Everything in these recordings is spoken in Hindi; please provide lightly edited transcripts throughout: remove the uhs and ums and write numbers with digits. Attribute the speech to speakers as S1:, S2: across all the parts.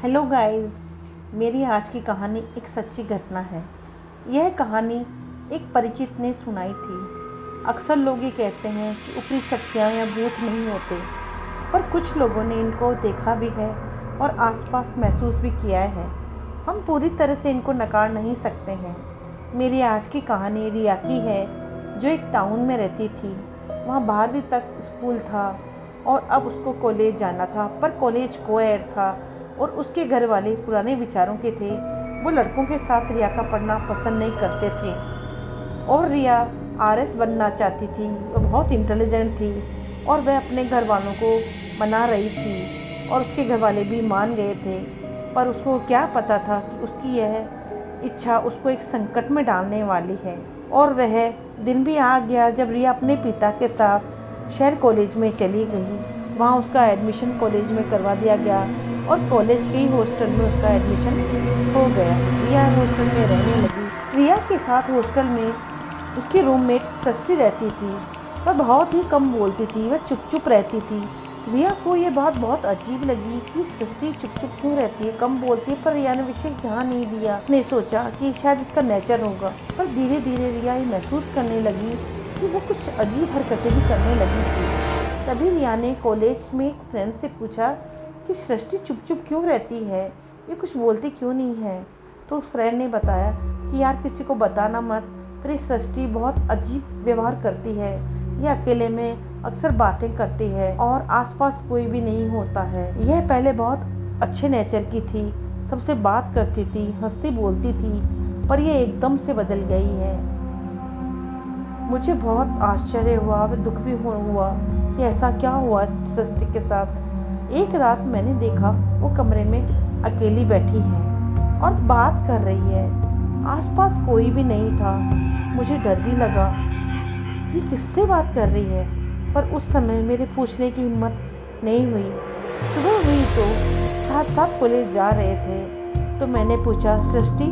S1: हेलो गाइस, मेरी आज की कहानी एक सच्ची घटना है। यह कहानी एक परिचित ने सुनाई थी। अक्सर लोग ये कहते हैं कि ऊपरी शक्तियाँ या भूत नहीं होते, पर कुछ लोगों ने इनको देखा भी है और आसपास महसूस भी किया है। हम पूरी तरह से इनको नकार नहीं सकते हैं। मेरी आज की कहानी रिया की है, जो एक टाउन में रहती थी। वहाँ 12वीं तक स्कूल था और अब उसको कॉलेज जाना था, पर कॉलेज कोएड था और उसके घर वाले पुराने विचारों के थे। वो लड़कों के साथ रिया का पढ़ना पसंद नहीं करते थे और रिया आरएस बनना चाहती थी। वो बहुत इंटेलिजेंट थी और वह अपने घर वालों को मना रही थी और उसके घर वाले भी मान गए थे। पर उसको क्या पता था कि उसकी यह इच्छा उसको एक संकट में डालने वाली है। और वह दिन भी आ गया जब रिया अपने पिता के साथ शहर कॉलेज में चली गई। वहाँ उसका एडमिशन कॉलेज में करवा दिया गया और कॉलेज के ही हॉस्टल में उसका एडमिशन हो गया। रिया हॉस्टल में रहने लगी। रिया के साथ हॉस्टल में उसकी रूममेट सृष्टि रहती थी। वह बहुत ही कम बोलती थी, वह चुप चुप रहती थी। रिया को ये बात बहुत अजीब लगी कि सृष्टि चुप चुप क्यों रहती है, कम बोलती है। पर रिया ने विशेष ध्यान नहीं दिया। उसने सोचा कि शायद इसका नेचर होगा। पर धीरे धीरे रिया ये महसूस करने लगी कि वो कुछ अजीब हरकतें भी करने लगी थी। तभी रिया ने कॉलेज में एक फ्रेंड से पूछा कि सृष्टि चुप चुप क्यों रहती है, ये कुछ बोलती क्यों नहीं है। तो उस फ्रेंड ने बताया कि यार किसी को बताना मत, पर ये सृष्टि बहुत अजीब व्यवहार करती है। ये अकेले में अक्सर बातें करती है और आसपास कोई भी नहीं होता है। यह पहले बहुत अच्छे नेचर की थी, सबसे बात करती थी, हंसती बोलती थी, पर यह एकदम से बदल गई है। मुझे बहुत आश्चर्य हुआ, व दुख भी हुआ कि ऐसा क्या हुआ सृष्टि के साथ। एक रात मैंने देखा वो कमरे में अकेली बैठी है और बात कर रही है। आसपास कोई भी नहीं था। मुझे डर भी लगा, ये किससे बात कर रही है, पर उस समय मेरे पूछने की हिम्मत नहीं हुई। सुबह हुई तो साथ साथ कॉलेज जा रहे थे, तो मैंने पूछा, सृष्टि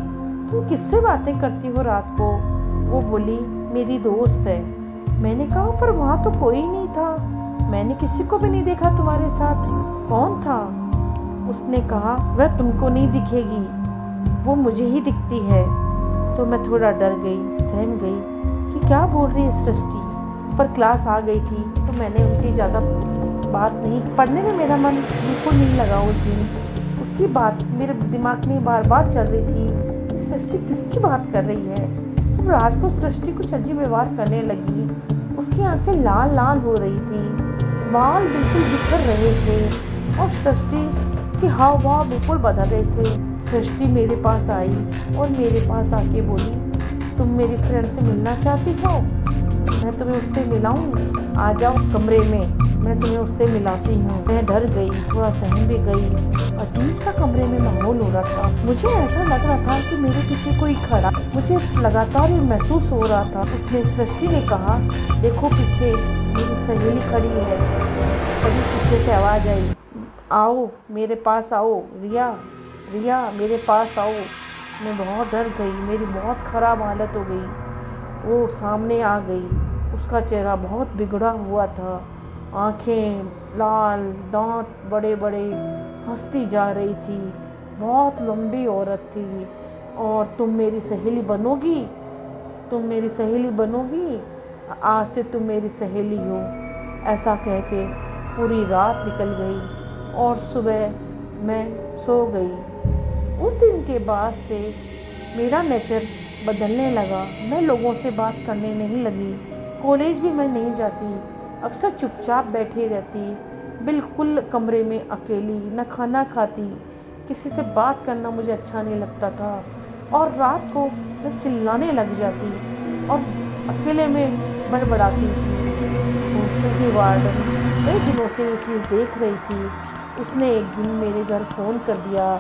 S1: तुम किससे बातें करती हो रात को? वो बोली, मेरी दोस्त है। मैंने कहा, पर वहाँ तो कोई नहीं था, मैंने किसी को भी नहीं देखा तुम्हारे साथ, कौन था? उसने कहा, वह तुमको नहीं दिखेगी, वो मुझे ही दिखती है। तो मैं थोड़ा डर गई, सहम गई कि क्या बोल रही है सृष्टि। पर क्लास आ गई थी तो मैंने उससे ज़्यादा बात नहीं, पढ़ने में मेरा मन बिल्कुल नहीं लगा उस दिन। उसकी बात मेरे दिमाग में बार बार चल रही थी कि सृष्टि किसकी बात कर रही है। अब रात को सृष्टि कुछ अजीब व्यवहार करने लगी। उसकी आंखें लाल लाल हो रही थी, बाल बिल्कुल बिखर रहे थे और सृष्टि के हाव भाव बिल्कुल बदल रहे थे। सृष्टि मेरे पास आई और मेरे पास आके बोली, तुम मेरी फ्रेंड से मिलना चाहती हो? मैं तुम्हें उससे मिलाऊं? आ जाओ कमरे में, मैं तुम्हें उससे मिलाती हूँ। मैं डर गई, थोड़ा सहम भी गई। अजीब सा कमरे में माहौल हो रहा था। मुझे ऐसा लग रहा था कि मेरे पीछे कोई खड़ा, मुझे लगातार ये महसूस हो रहा था। उसने सृष्टि ने कहा, देखो पीछे मेरी सहेली खड़ी है। तभी पीछे से आवाज़ आई, आओ मेरे पास आओ, रिया रिया मेरे पास आओ। मैं बहुत डर गई, मेरी बहुत ख़राब हालत हो गई। वो सामने आ गई, उसका चेहरा बहुत बिगड़ा हुआ था, आँखें लाल, दांत बड़े बड़े, हंसती जा रही थी। बहुत लंबी औरत थी। और तुम मेरी सहेली बनोगी, तुम मेरी सहेली बनोगी, आज से तुम मेरी सहेली हो, ऐसा कह के पूरी रात निकल गई और सुबह मैं सो गई। उस दिन के बाद से मेरा नेचर बदलने लगा। मैं लोगों से बात करने नहीं लगी, कॉलेज भी मैं नहीं जाती, अक्सर चुपचाप बैठी रहती, बिल्कुल कमरे में अकेली, न खाना खाती, किसी से बात करना मुझे अच्छा नहीं लगता था और रात को मैं चिल्लाने लग जाती और अकेले में बड़बड़ाती थी। हॉस्टल की वार्डन कई दिनों से ये चीज़ देख रही थी। उसने एक दिन मेरे घर फ़ोन कर दिया,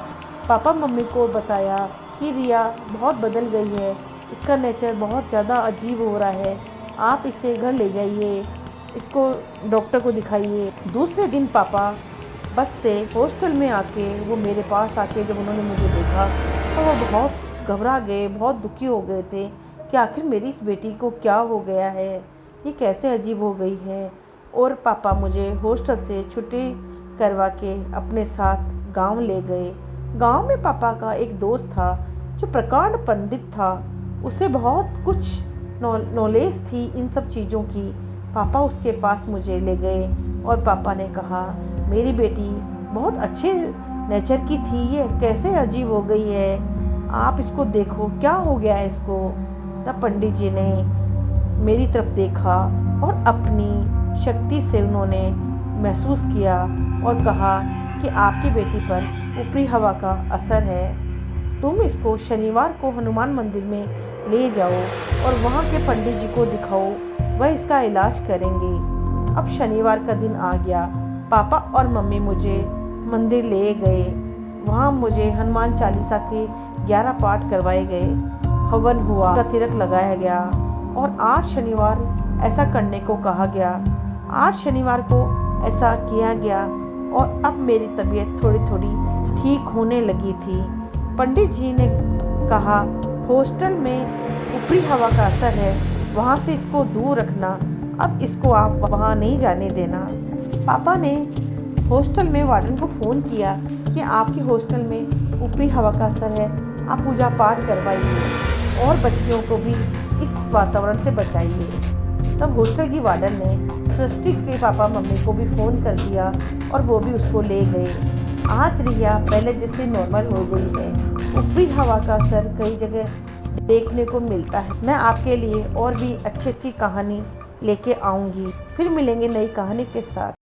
S1: पापा मम्मी को बताया कि रिया बहुत बदल गई है, इसका नेचर बहुत ज़्यादा अजीब हो रहा है, आप इसे घर ले जाइए, इसको डॉक्टर को दिखाइए। दूसरे दिन पापा बस से हॉस्टल में आके, वो मेरे पास आके जब उन्होंने मुझे देखा तो वो बहुत घबरा गए, बहुत दुखी हो गए थे कि आखिर मेरी इस बेटी को क्या हो गया है, ये कैसे अजीब हो गई है। और पापा मुझे हॉस्टल से छुट्टी करवा के अपने साथ गांव ले गए गांव में पापा का एक दोस्त था जो प्रकांड पंडित था। उसे बहुत कुछ नॉलेज थी इन सब चीज़ों की। पापा उसके पास मुझे ले गए और पापा ने कहा, मेरी बेटी बहुत अच्छे नेचर की थी, ये कैसे अजीब हो गई है, आप इसको देखो क्या हो गया है इसको। तब पंडित जी ने मेरी तरफ देखा और अपनी शक्ति से उन्होंने महसूस किया और कहा कि आपकी बेटी पर ऊपरी हवा का असर है, तुम इसको शनिवार को हनुमान मंदिर में ले जाओ और वहाँ के पंडित जी को दिखाओ, वह इसका इलाज करेंगे। अब शनिवार का दिन आ गया। पापा और मम्मी मुझे मंदिर ले गए। वहाँ मुझे हनुमान चालीसा के 11 पाठ करवाए गए, हवन हुआ, तिलक लगाया गया और 8 शनिवार ऐसा करने को कहा गया। 8 शनिवार को ऐसा किया गया और अब मेरी तबीयत थोड़ी थोड़ी ठीक होने लगी थी। पंडित जी ने कहा, हॉस्टल में ऊपरी हवा का असर है, वहाँ से इसको दूर रखना, अब इसको आप वहाँ नहीं जाने देना। पापा ने हॉस्टल में वार्डन को फ़ोन किया कि आपके हॉस्टल में ऊपरी हवा का असर है, आप पूजा पाठ करवाइए और बच्चियों को भी इस वातावरण से बचाइए। तब हॉस्टल की वार्डन ने सृष्टि के पापा मम्मी को भी फ़ोन कर दिया और वो भी उसको ले गए। आज रिया पहले जैसे नॉर्मल हो गई है। ऊपरी हवा का असर कई जगह देखने को मिलता है। मैं आपके लिए और भी अच्छी अच्छी कहानी लेके आऊँगी। फिर मिलेंगे नई कहानी के साथ।